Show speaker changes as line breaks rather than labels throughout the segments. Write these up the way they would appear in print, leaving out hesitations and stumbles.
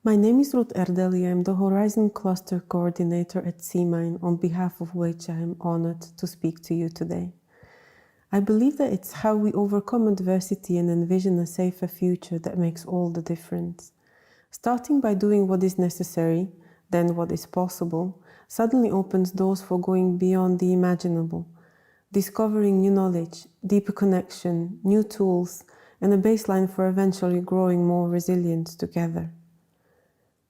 My name is Ruth Erdeli. I'm the Horizon Cluster Coordinator at CMINE, on behalf of which I am honored to speak to you today. I believe that it's how we overcome adversity and envision a safer future that makes all the difference. Starting by doing what is necessary, then what is possible, suddenly opens doors for going beyond the imaginable, discovering new knowledge, deeper connection, new tools, and a baseline for eventually growing more resilient together.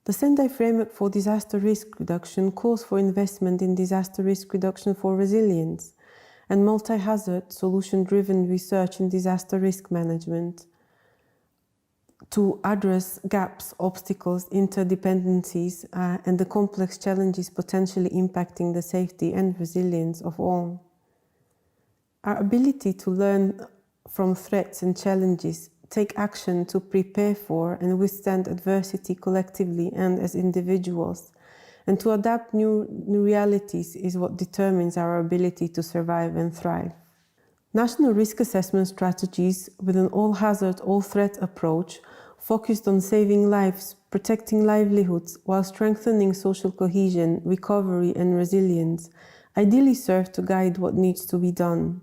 The Sendai Framework for Disaster Risk Reduction calls for investment in disaster risk reduction for resilience and multi-hazard, solution-driven research in disaster risk management to address gaps, obstacles, interdependencies, and the complex challenges potentially impacting the safety and resilience of all. Our ability to learn from threats and challenges, take action to prepare for and withstand adversity collectively and as individuals, and to adapt new realities is what determines our ability to survive and thrive. National risk assessment strategies with an all-hazard, all-threat approach focused on saving lives, protecting livelihoods, while strengthening social cohesion, recovery and resilience, ideally serve to guide what needs to be done.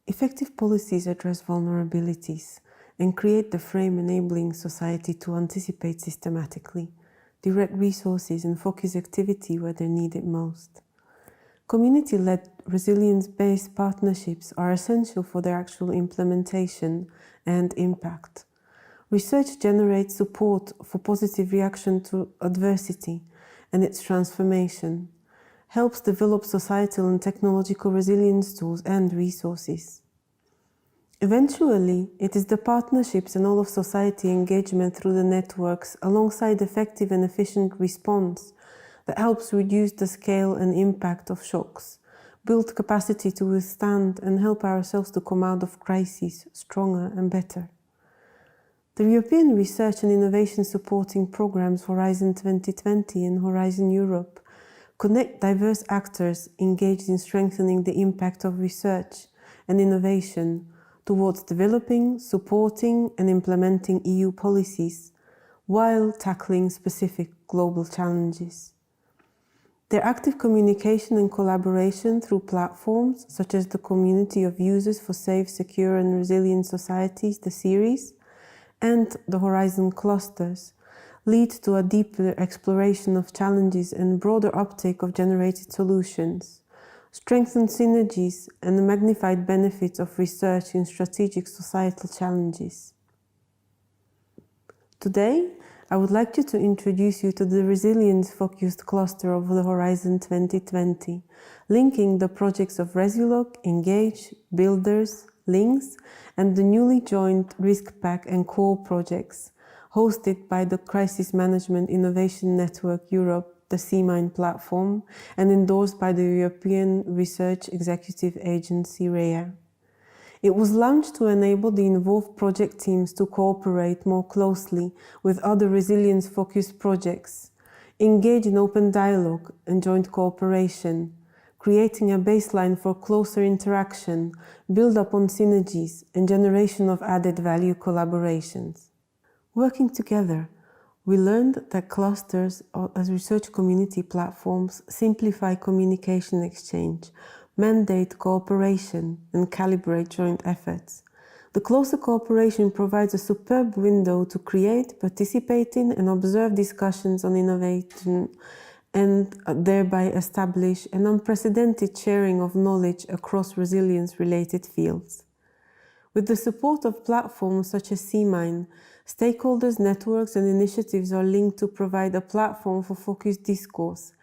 Effective policies address vulnerabilities and create the frame enabling society to anticipate systematically, direct resources and focus activity where they're needed most. Community-led resilience-based partnerships are essential for their actual implementation and impact. Research generates support for positive reaction to adversity and its transformation, helps develop societal and technological resilience tools and resources. Eventually, it is the partnerships and all of society engagement through the networks alongside effective and efficient response that helps reduce the scale and impact of shocks, build capacity to withstand and help ourselves to come out of crises stronger and better. The European Research and Innovation Supporting Programs Horizon 2020 and Horizon Europe connect diverse actors engaged in strengthening the impact of research and innovation towards developing, supporting and implementing EU policies while tackling specific global challenges. Their active communication and collaboration through platforms such as the Community of Users for Safe, Secure and Resilient Societies, the series, and the Horizon Clusters lead to a deeper exploration of challenges and broader uptake of generated solutions, strengthen synergies and the magnified benefits of research in strategic societal challenges. Today, I would like to introduce you to the resilience-focused cluster of the Horizon 2020, linking the projects of RESILOC, Engage, Builders, Lynx, and the newly joined RiskPack and Core projects, hosted by the Crisis Management Innovation Network Europe, the CMINE platform, and endorsed by the European Research Executive Agency, REA. It was launched to enable the involved project teams to cooperate more closely with other resilience-focused projects, engage in open dialogue and joint cooperation, creating a baseline for closer interaction, build upon synergies, and generation of added value collaborations. Working together, we learned that clusters as research community platforms simplify communication exchange, mandate cooperation, and calibrate joint efforts. The closer cooperation provides a superb window to create, participate in, and observe discussions on innovation and thereby establish an unprecedented sharing of knowledge across resilience-related fields. With the support of platforms such as CMINE, stakeholders, networks, and initiatives are linked to provide a platform for focused discourse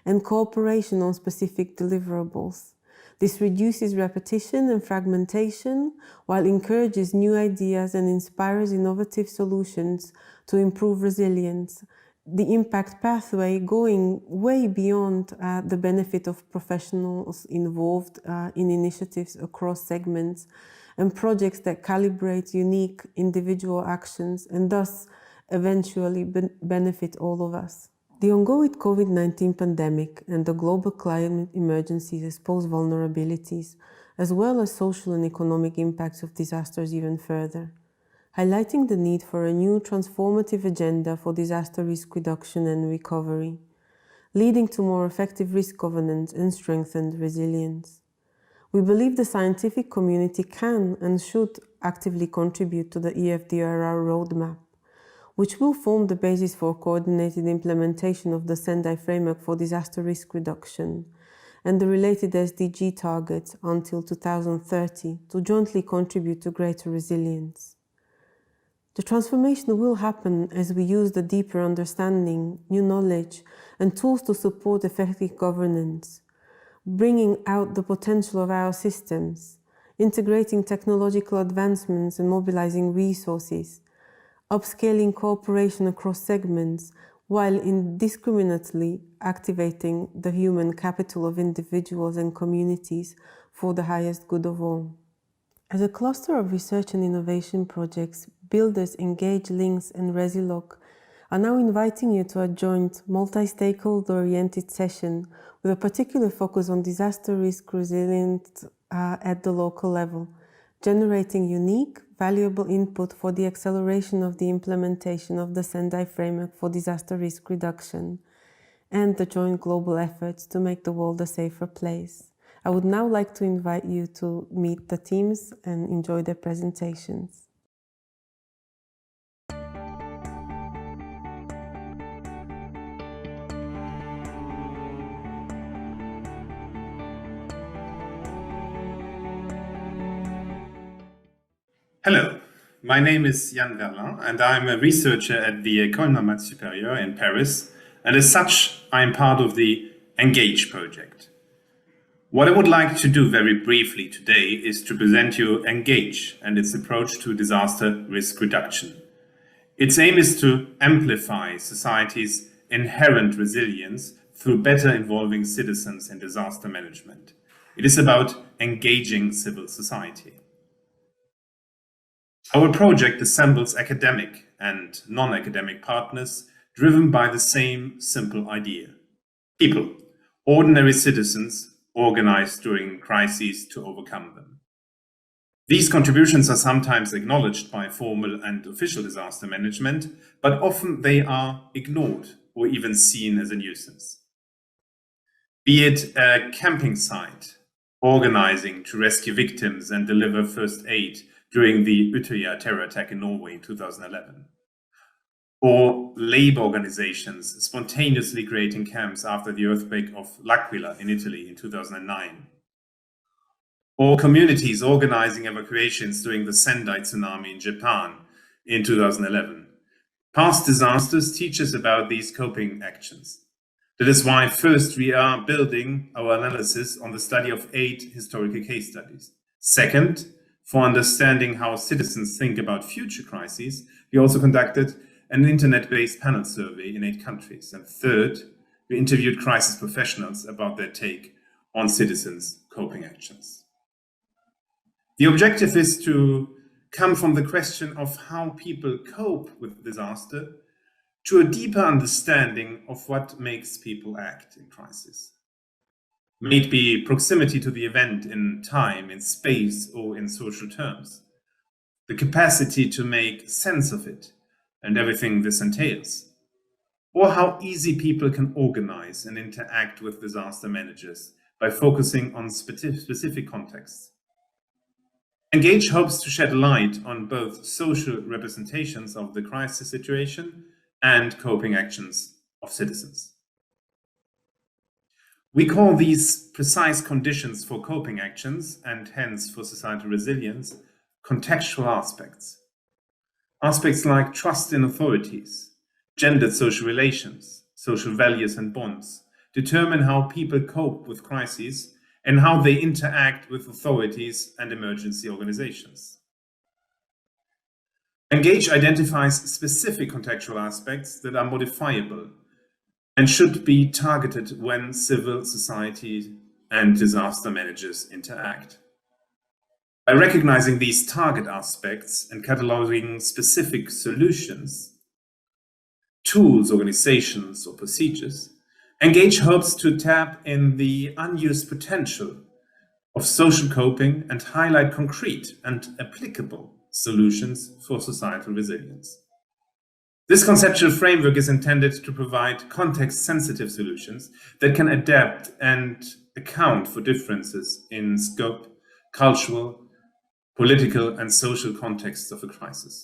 and cooperation on specific deliverables. This reduces repetition and fragmentation, while encourages new ideas and inspires innovative solutions to improve resilience. The impact pathway going way beyond the benefit of professionals involved in initiatives across segments and projects that calibrate unique individual actions and thus eventually benefit all of us. The ongoing COVID-19 pandemic and the global climate emergencies expose vulnerabilities, as well as social and economic impacts of disasters even further. highlighting the need for a new transformative agenda for disaster risk reduction and recovery, leading to more effective risk governance and strengthened resilience. We believe the scientific community can and should actively contribute to the EFDRR roadmap, which will form the basis for coordinated implementation of the Sendai Framework for disaster risk reduction and the related SDG targets until 2030 to jointly contribute to greater resilience. The transformation will happen as we use the deeper understanding, new knowledge, and tools to support effective governance, bringing out the potential of our systems, integrating technological advancements and mobilizing resources, upscaling cooperation across segments, while indiscriminately activating the human capital of individuals and communities for the highest good of all. As a cluster of research and innovation projects, Builders, Engage, Lynx, and RESILOC are now inviting you to a joint, multi-stakeholder-oriented session with a particular focus on disaster risk resilience at the local level, generating unique, valuable input for the acceleration of the implementation of the Sendai Framework for disaster risk reduction and the joint global efforts to make the world a safer place. I would now like to invite you to meet the teams and enjoy their presentations.
Hello, my name is Jan Verlin and I'm a researcher at the École Normale Supérieure in Paris, and as such I am part of the Engage project. What I would like to do very briefly today is to present you Engage and its approach to disaster risk reduction. Its aim is to amplify society's inherent resilience through better involving citizens in disaster management. It is about engaging civil society. Our project assembles academic and non-academic partners driven by the same simple idea. People, ordinary citizens, organized during crises to overcome them. These contributions are sometimes acknowledged by formal and official disaster management, but often they are ignored or even seen as a nuisance. Be it a camping site, organizing to rescue victims and deliver first aid during the Utøya terror attack in Norway in 2011. Or labor organizations spontaneously creating camps after the earthquake of L'Aquila in Italy in 2009. Or communities organizing evacuations during the Sendai tsunami in Japan in 2011. Past disasters teach us about these coping actions. That is why first we are building our analysis on the study of 8 historical case studies. Second, for understanding how citizens think about future crises, we also conducted an internet-based panel survey in 8 countries. And third, we interviewed crisis professionals about their take on citizens' coping actions. The objective is to come from the question of how people cope with disaster to a deeper understanding of what makes people act in crisis. May it be proximity to the event in time, in space, or in social terms. The capacity to make sense of it and everything this entails. Or how easy people can organize and interact with disaster managers by focusing on specific contexts. Engage hopes to shed light on both social representations of the crisis situation and coping actions of citizens. We call these precise conditions for coping actions, and hence for societal resilience, contextual aspects. Aspects like trust in authorities, gendered social relations, social values and bonds, determine how people cope with crises and how they interact with authorities and emergency organizations. Engage identifies specific contextual aspects that are modifiable and should be targeted when civil society and disaster managers interact. By recognizing these target aspects and cataloging specific solutions, tools, organizations, or procedures, Engage hopes to tap in the unused potential of social coping and highlight concrete and applicable solutions for societal resilience. This conceptual framework is intended to provide context-sensitive solutions that can adapt and account for differences in scope, cultural, political, and social contexts of a crisis.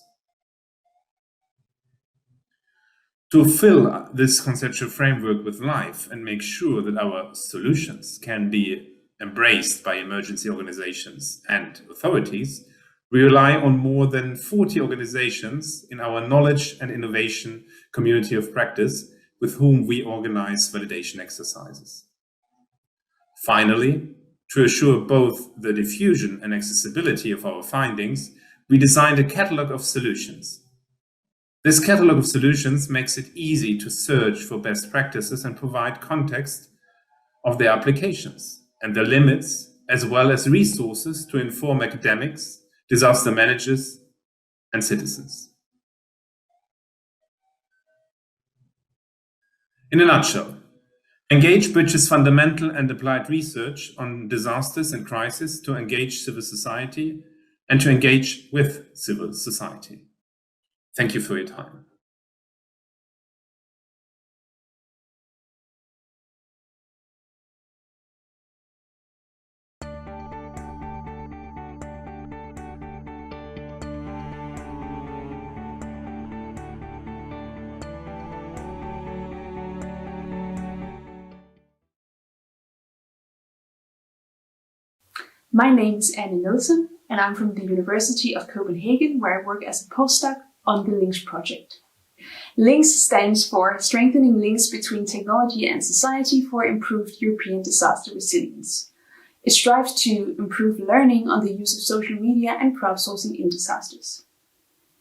To fill this conceptual framework with life and make sure that our solutions can be embraced by emergency organizations and authorities, we rely on more than 40 organizations in our knowledge and innovation community of practice with whom we organize validation exercises. Finally, to assure both the diffusion and accessibility of our findings, we designed a catalog of solutions. This catalog of solutions makes it easy to search for best practices and provide context of their applications and their limits, as well as resources to inform academics, disaster managers, and citizens. In a nutshell, Engage bridges fundamental and applied research on disasters and crises to engage civil society and to engage with civil society. Thank you for your time.
My name is Anne Nielsen, and I'm from the University of Copenhagen, where I work as a postdoc on the Lynx project. Lynx stands for Strengthening Links Between Technology and Society for Improved European Disaster Resilience. It strives to improve learning on the use of social media and crowdsourcing in disasters.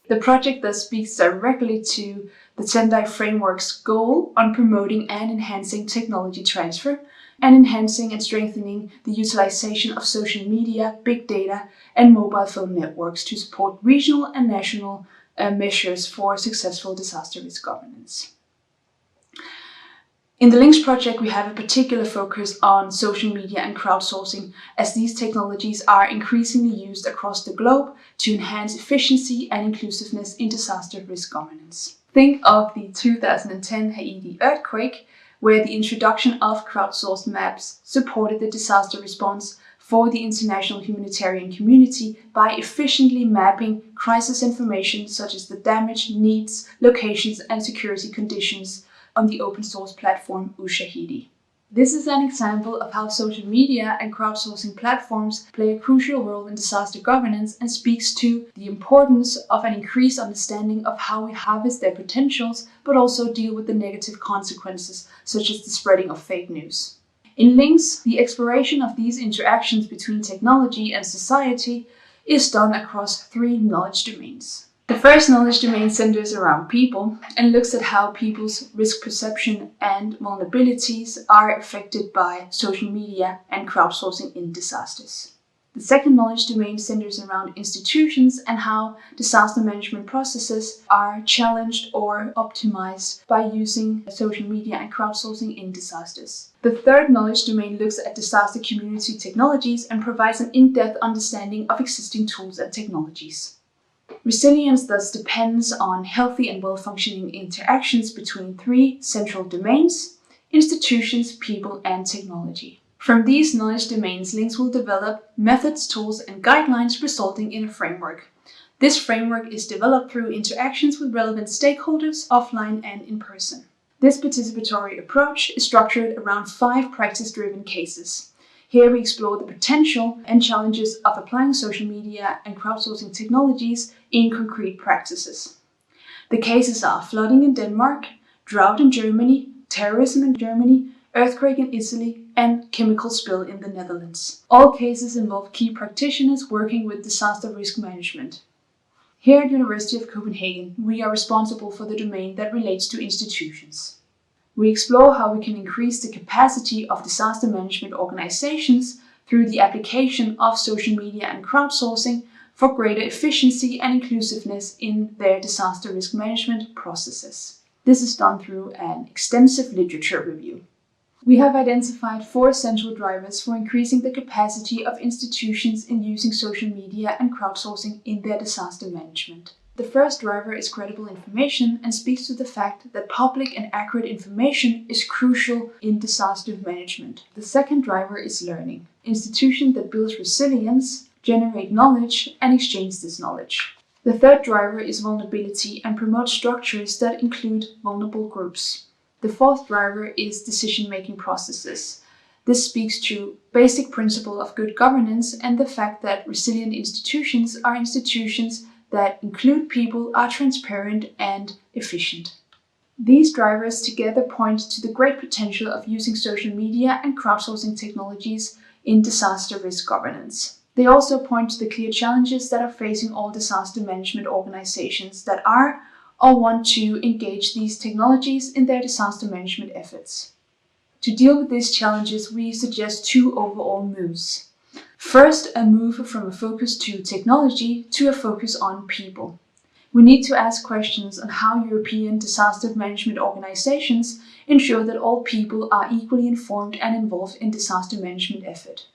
The project thus speaks directly to the Sendai Framework's goal on promoting and enhancing technology transfer and enhancing and strengthening the utilization of social media, big data, and mobile phone networks to support regional and national measures for successful disaster risk governance. In the Lynx project, we have a particular focus on social media and crowdsourcing, as these technologies are increasingly used across the globe to enhance efficiency and inclusiveness in disaster risk governance. Think of the 2010 Haiti earthquake, where the introduction of crowdsourced maps supported the disaster response for the international humanitarian community by efficiently mapping crisis information such as the damage, needs, locations, and security conditions on the open source platform Ushahidi. This is an example of how social media and crowdsourcing platforms play a crucial role in disaster governance and speaks to the importance of an increased understanding of how we harvest their potentials, but also deal with the negative consequences, such as the spreading of fake news. In Lynx, the exploration of these interactions between technology and society is done across 3 knowledge domains. The first knowledge domain centers around people and looks at how people's risk perception and vulnerabilities are affected by social media and crowdsourcing in disasters. The second knowledge domain centers around institutions and how disaster management processes are challenged or optimized by using social media and crowdsourcing in disasters. The third knowledge domain looks at disaster community technologies and provides an in-depth understanding of existing tools and technologies. Resilience thus depends on healthy and well-functioning interactions between 3 central domains: institutions, people, and technology. From these knowledge domains, Lynx will develop methods, tools, and guidelines resulting in a framework. This framework is developed through interactions with relevant stakeholders, offline and in person. This participatory approach is structured around 5 practice-driven cases. Here we explore the potential and challenges of applying social media and crowdsourcing technologies in concrete practices. The cases are flooding in Denmark, drought in Germany, terrorism in Germany, earthquake in Italy, and chemical spill in the Netherlands. All cases involve key practitioners working with disaster risk management. Here at University of Copenhagen, we are responsible for the domain that relates to institutions. We explore how we can increase the capacity of disaster management organizations through the application of social media and crowdsourcing for greater efficiency and inclusiveness in their disaster risk management processes. This is done through an extensive literature review. We have identified 4 central drivers for increasing the capacity of institutions in using social media and crowdsourcing in their disaster management. The first driver is credible information and speaks to the fact that public and accurate information is crucial in disaster management. The second driver is learning. Institutions that build resilience, generate knowledge, and exchange this knowledge. The third driver is vulnerability and promote structures that include vulnerable groups. The fourth driver is decision-making processes. This speaks to basic principle of good governance and the fact that resilient institutions are institutions that include people, are transparent and efficient. These drivers together point to the great potential of using social media and crowdsourcing technologies in disaster risk governance. They also point to the clear challenges that are facing all disaster management organizations that are or want to engage these technologies in their disaster management efforts. To deal with these challenges, we suggest 2 overall moves. First, a move from a focus to technology to a focus on people. We need to ask questions on how European disaster management organizations ensure that all people are equally informed and involved in disaster management effort.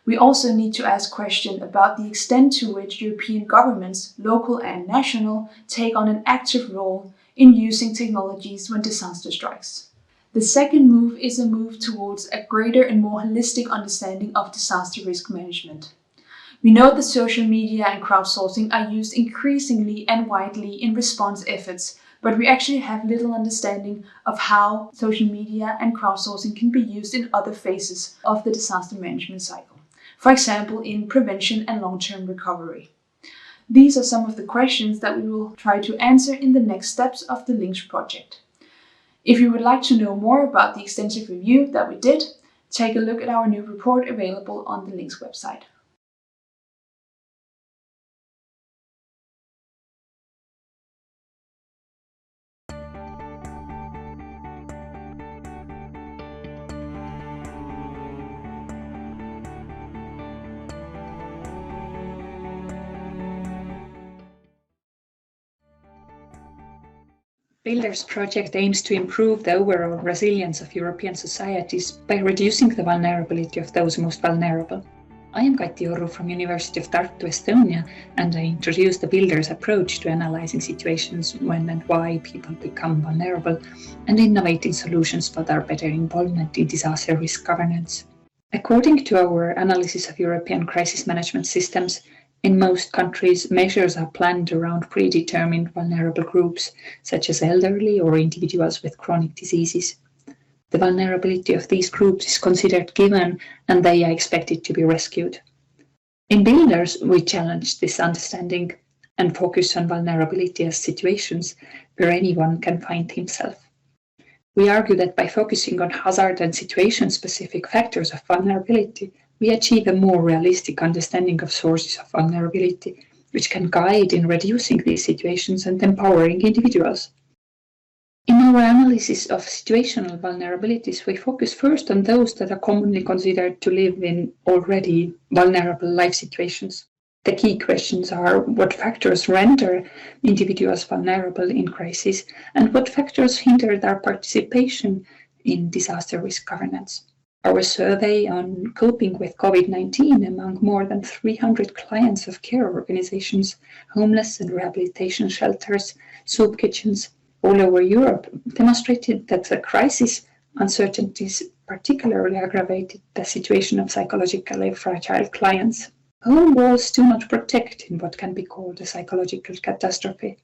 We also need to ask questions about the extent to which European governments, local and national, take on an active role in using technologies when disaster strikes. The second move is a move towards a greater and more holistic understanding of disaster risk management. We know that social media and crowdsourcing are used increasingly and widely in response efforts, but we actually have little understanding of how social media and crowdsourcing can be used in other phases of the disaster management cycle. For example, in prevention and long-term recovery. These are some of the questions that we will try to answer in the next steps of the Lynx project. If you would like to know more about the extensive review that we did, take a look at our new report available on the Lynx website.
Builders project aims to improve the overall resilience of European societies by reducing the vulnerability of those most vulnerable. I am Kati Oru from University of Tartu, Estonia, and I introduce the Builders approach to analyzing situations when and why people become vulnerable and innovating solutions for their better involvement in disaster risk governance. According to our analysis of European crisis management systems, in most countries, measures are planned around predetermined vulnerable groups, such as elderly or individuals with chronic diseases. The vulnerability of these groups is considered given, and they are expected to be rescued. In Builders, we challenge this understanding and focus on vulnerability as situations where anyone can find himself. We argue that by focusing on hazard and situation-specific factors of vulnerability, we achieve a more realistic understanding of sources of vulnerability, which can guide in reducing these situations and empowering individuals. In our analysis of situational vulnerabilities, we focus first on those that are commonly considered to live in already vulnerable life situations. The key questions are what factors render individuals vulnerable in crisis and what factors hinder their participation in disaster risk governance. Our survey on coping with COVID-19 among more than 300 clients of care organizations, homeless and rehabilitation shelters, soup kitchens all over Europe demonstrated that the crisis uncertainties particularly aggravated the situation of psychologically fragile clients. Home walls do not protect in what can be called a psychological catastrophe.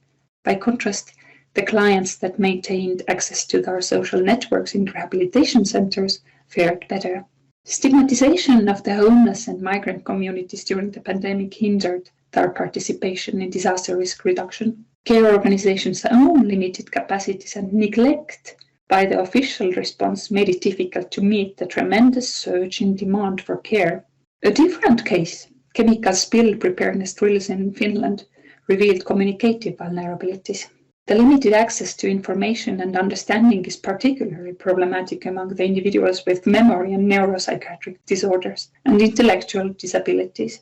By contrast, the clients that maintained access to their social networks in rehabilitation centers fared better. Stigmatization of the homeless and migrant communities during the pandemic hindered their participation in disaster risk reduction. Care organizations' own limited capacities and neglect by the official response made it difficult to meet the tremendous surge in demand for care. A different case, chemical spill preparedness drills in Finland, revealed communicative vulnerabilities. The limited access to information and understanding is particularly problematic among the individuals with memory and neuropsychiatric disorders and intellectual disabilities.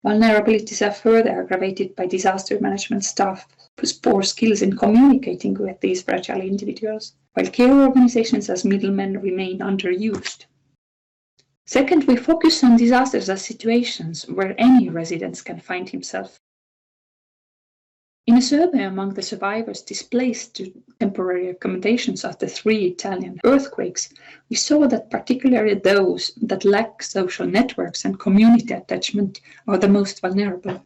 Vulnerabilities are further aggravated by disaster management staff whose poor skills in communicating with these fragile individuals. while care organizations as middlemen remain underused. Second, we focus on disasters as situations where any resident can find himself. In a survey among the survivors displaced to temporary accommodations after 3 Italian earthquakes, we saw that particularly those that lack social networks and community attachment are the most vulnerable.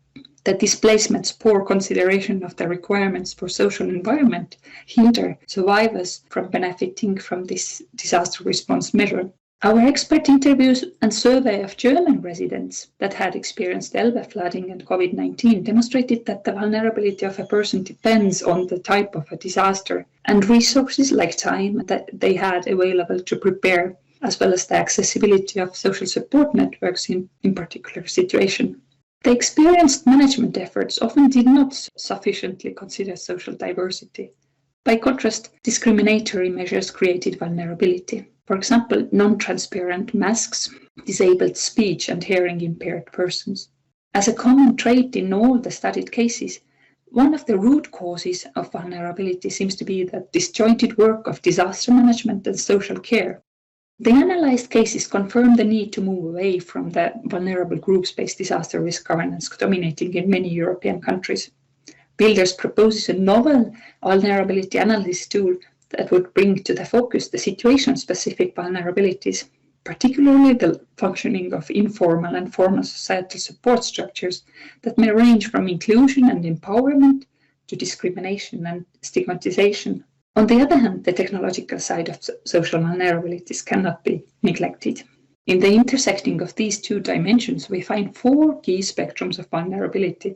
That displacement's poor consideration of the requirements for social environment hinder survivors from benefiting from this disaster response measure. Our expert interviews and survey of German residents that had experienced Elbe flooding and COVID-19 demonstrated that the vulnerability of a person depends on the type of a disaster and resources like time that they had available to prepare, as well as the accessibility of social support networks in particular situation. The experienced management efforts often did not sufficiently consider social diversity. By contrast, discriminatory measures created vulnerability. For example, non-transparent masks disabled speech and hearing impaired persons. As a common trait in all the studied cases, one of the root causes of vulnerability seems to be the disjointed work of disaster management and social care. The analyzed cases confirm the need to move away from the vulnerable groups-based disaster risk governance dominating in many European countries. Builders proposes a novel vulnerability analysis tool that would bring to the focus the situation-specific vulnerabilities, particularly the functioning of informal and formal societal support structures that may range from inclusion and empowerment to discrimination and stigmatization. On the other hand, the technological side of social vulnerabilities cannot be neglected. In the intersecting of these two dimensions, we find 4 key spectrums of vulnerability: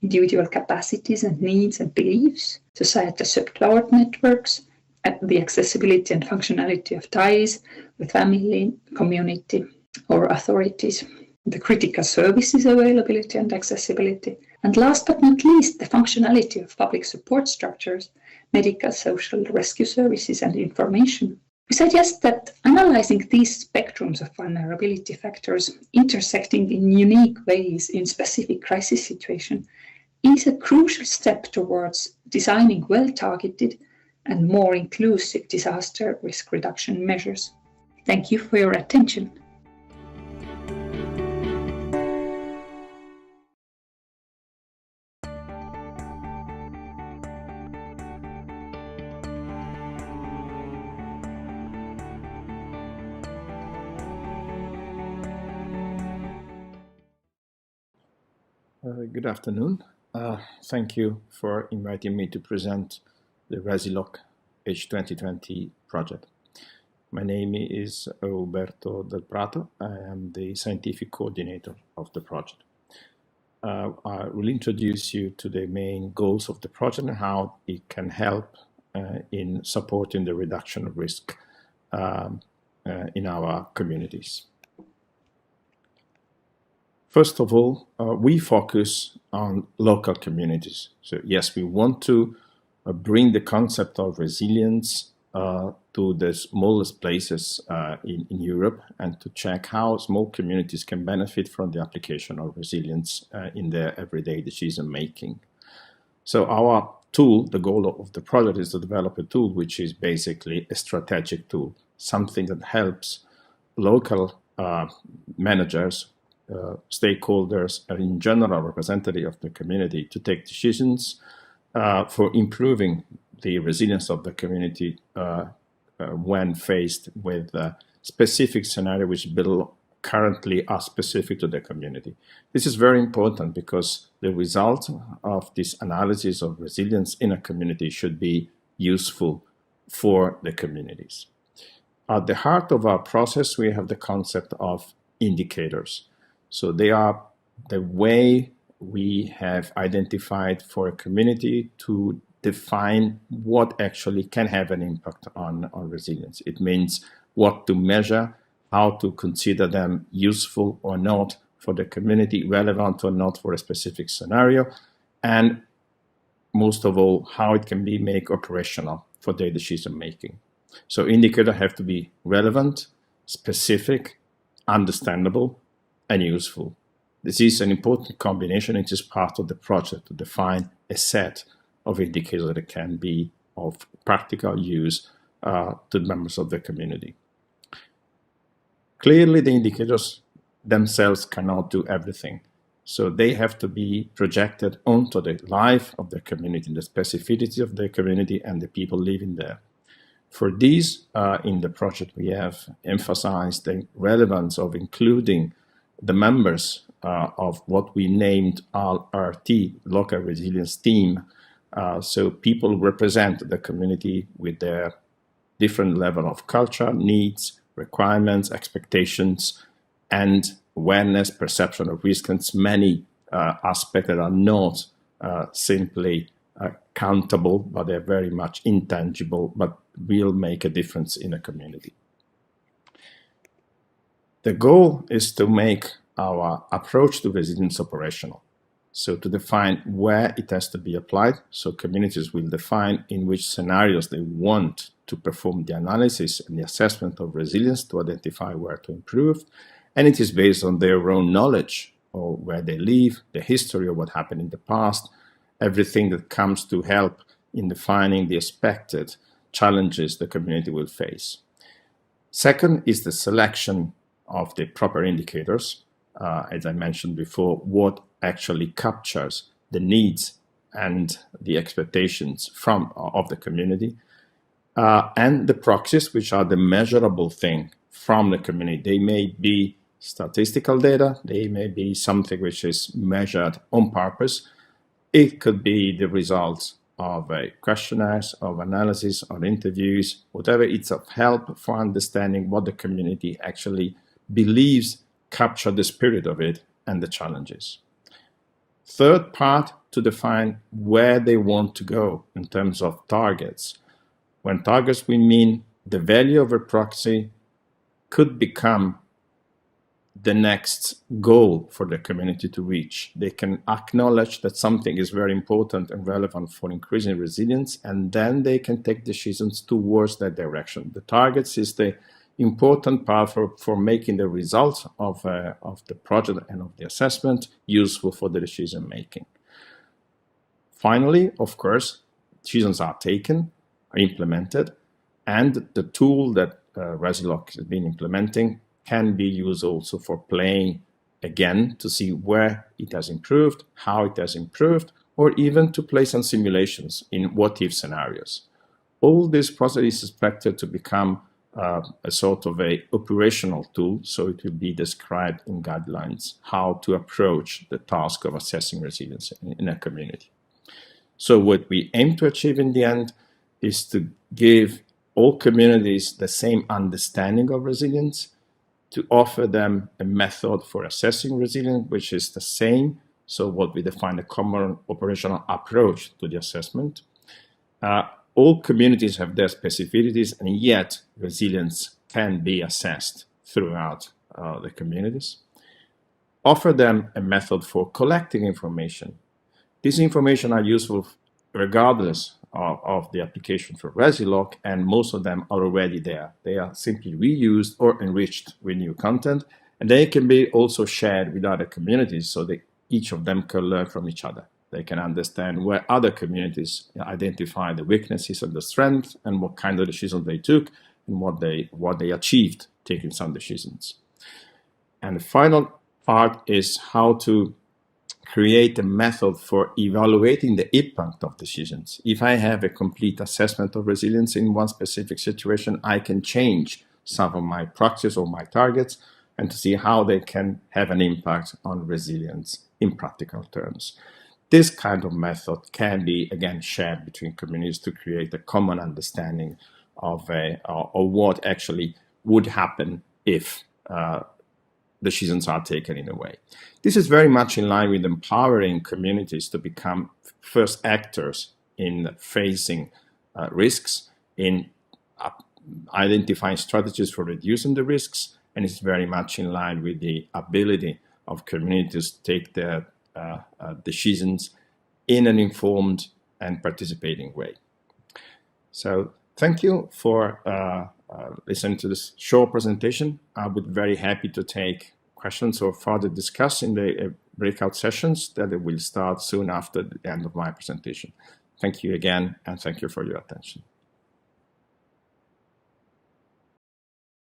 individual capacities and needs and beliefs, societal support networks, the accessibility and functionality of ties with family, community, or authorities, the critical services availability and accessibility, and last but not least, the functionality of public support structures, medical, social, rescue services, and information. We suggest that analyzing these spectrums of vulnerability factors intersecting in unique ways in specific crisis situations is a crucial step towards designing well-targeted and more inclusive disaster risk reduction measures. Thank you for your attention.
Good afternoon. Thank you for inviting me to present the RESILOC H2020 project. My name is Roberto Del Prato. I am the scientific coordinator of the project. I will introduce you to the main goals of the project and how it can help in supporting the reduction of risk in our communities. First of all, we focus on local communities. So yes, we want to bring the concept of resilience to the smallest places in Europe and to check how small communities can benefit from the application of resilience in their everyday decision making. So our tool, the goal of the project is to develop a tool which is basically a strategic tool, something that helps local managers, stakeholders, and in general representatives of the community to take decisions for improving the resilience of the community when faced with specific scenarios which currently are specific to the community. This is very important because the result of this analysis of resilience in a community should be useful for the communities. At the heart of our process, we have the concept of indicators. So they are the way we have identified for a community to define what actually can have an impact on resilience. It means what to measure, how to consider them useful or not for the community, relevant or not for a specific scenario, and most of all, how it can be made operational for their decision making. So indicators have to be relevant, specific, understandable, and useful. This is an important combination. It is part of the project to define a set of indicators that can be of practical use to members of the community. Clearly, the indicators themselves cannot do everything. So they have to be projected onto the life of the community, the specificity of the community and the people living there. For these, in the project, we have emphasized the relevance of including the members of what we named LRT, Local Resilience Team. So people represent the community with their different level of culture, needs, requirements, expectations, and awareness, perception of risk, and many aspects that are not simply countable, but they're very much intangible, but will make a difference in a community. The goal is to make our approach to resilience operational. So to define where it has to be applied, so communities will define in which scenarios they want to perform the analysis and the assessment of resilience to identify where to improve. And it is based on their own knowledge of where they live, the history of what happened in the past, everything that comes to help in defining the expected challenges the community will face. Second is the selection of the proper indicators. As I mentioned before, what actually captures the needs and the expectations of the community, and the proxies, which are the measurable thing from the community. They may be statistical data, they may be something which is measured on purpose. It could be the results of questionnaires, of analysis, of interviews, whatever. It's of help for understanding what the community actually believes capture the spirit of it and the challenges. Third part, to define where they want to go in terms of targets. When targets, we mean the value of a proxy could become the next goal for the community to reach. They can acknowledge that something is very important and relevant for increasing resilience, and then they can take decisions towards that direction. The targets is the important part for making the results of the project and of the assessment useful for the decision making. Finally, of course, decisions are taken, are implemented, and the tool that RESILOC has been implementing can be used also for playing again to see where it has improved, how it has improved, or even to play some simulations in what-if scenarios. All this process is expected to become a sort of a operational tool, so it will be described in guidelines how to approach the task of assessing resilience in a community. So what we aim to achieve in the end is to give all communities the same understanding of resilience, to offer them a method for assessing resilience, which is the same. So what we define a common operational approach to the assessment. All communities have their specificities, and yet resilience can be assessed throughout the communities. Offer them a method for collecting information. These information are useful regardless of the application for RESILOC, and most of them are already there. They are simply reused or enriched with new content, and they can be also shared with other communities so that each of them can learn from each other. They can understand where other communities identify the weaknesses and the strengths and what kind of decisions they took and what they achieved taking some decisions. And the final part is how to create a method for evaluating the impact of decisions. If I have a complete assessment of resilience in one specific situation, I can change some of my proxies or my targets and to see how they can have an impact on resilience in practical terms. This kind of method can be, again, shared between communities to create a common understanding of what actually would happen if decisions are taken in a way. This is very much in line with empowering communities to become first actors in facing risks, in identifying strategies for reducing the risks, and it's very much in line with the ability of communities to take their decisions in an informed and participating way. So thank you for listening to this short presentation. I would be very happy to take questions or further discuss in the breakout sessions that will start soon after the end of my presentation. Thank you again, and thank you for your attention.